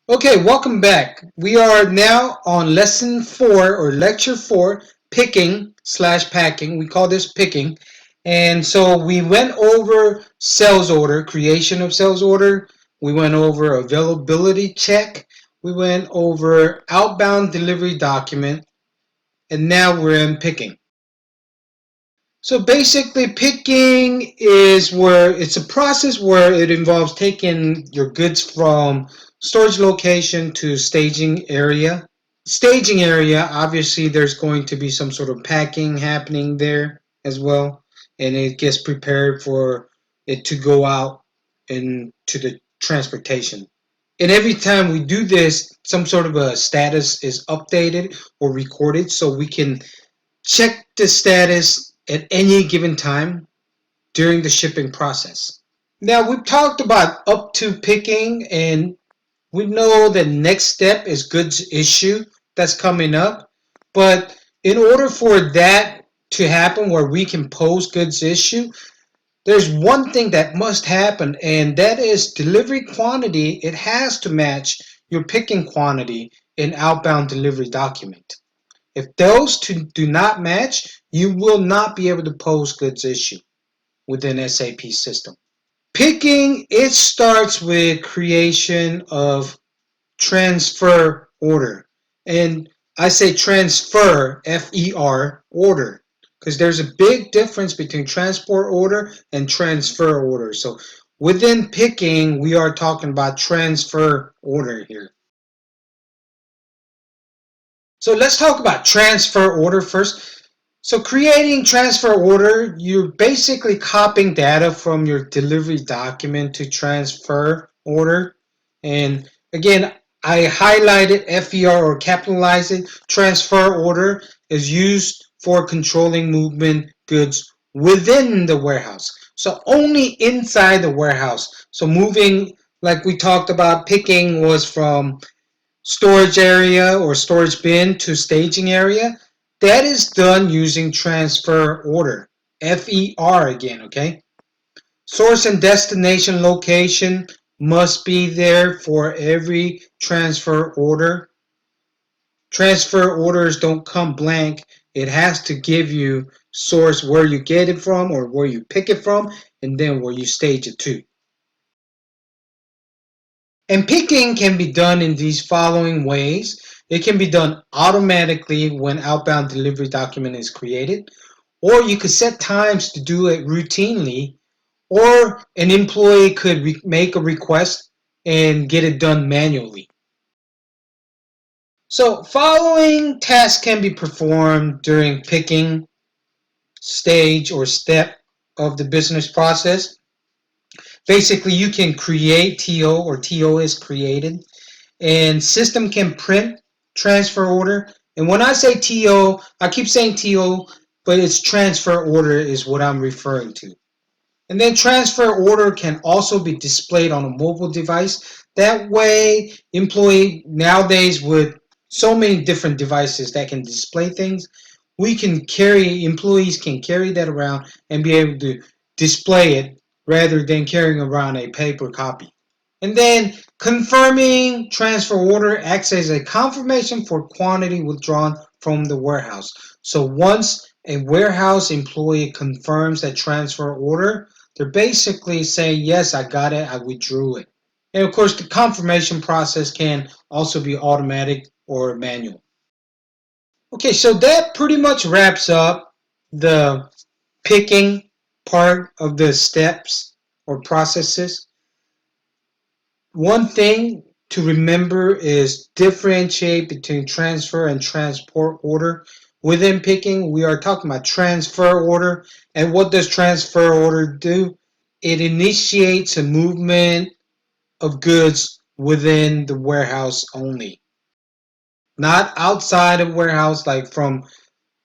Okay, welcome back. We are now on lesson 4 or lecture 4, picking slash packing. We call this picking. And so we went over sales order, creation of sales order. We went over availability check. We went over outbound delivery document. And now we're in picking. So basically, picking is where it's a process where it involves taking your goods from storage location to staging area. Staging area, obviously, there's going to be some sort of packing happening there as well, and it gets prepared for it to go out into the transportation. And every time we do this, some sort of a status is updated or recorded so we can check the status at any given time during the shipping process. Now, we've talked about up to picking, and we know the next step is goods issue that's coming up. But in order for that to happen where we can post goods issue, there's one thing that must happen, and that is delivery quantity. It has to match your picking quantity in outbound delivery document. If those two do not match, you will not be able to post goods issue within SAP system. Picking, it starts with creation of transfer order. And I say transfer, F-E-R, order, because there's a big difference between transport order and transfer order. So within picking, we are talking about transfer order here. So let's talk about transfer order first. So creating transfer order, you're basically copying data from your delivery document to transfer order. And again, I highlighted FER or capitalized it. Transfer order is used for controlling movement goods within the warehouse. So only inside the warehouse. So moving, like we talked about, picking was from storage area or storage bin to staging area, that is done using transfer order. FER again, okay? Source and destination location must be there for every transfer order. Transfer orders don't come blank. It has to give you source where you get it from or where you pick it from and then where you stage it to. And picking can be done in these following ways. It can be done automatically when outbound delivery document is created, or you could set times to do it routinely, or an employee could make a request and get it done manually. So following tasks can be performed during picking stage or step of the business process. Basically, you can create TO or TO is created, and system can print transfer order. And when I say TO, I keep saying TO, but it's transfer order is what I'm referring to. And then transfer order can also be displayed on a mobile device. That way, employee nowadays with so many different devices that can display things, employees can carry that around and be able to display it rather than carrying around a paper copy. And then confirming transfer order acts as a confirmation for quantity withdrawn from the warehouse. So once a warehouse employee confirms that transfer order, they're basically saying, yes, I got it, I withdrew it. And of course, the confirmation process can also be automatic or manual. Okay, so that pretty much wraps up the picking part of the steps or processes. One thing to remember is differentiate between transfer and transport order. Within picking, we are talking about transfer order. And what does transfer order do? It initiates a movement of goods within the warehouse only, not outside of warehouse, like from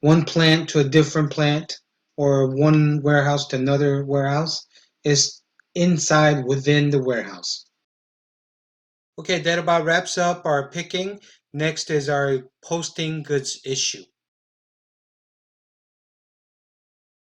one plant to a different plant or one warehouse to another warehouse. It's inside within the warehouse. Okay, that about wraps up our picking. Next is our posting goods issue.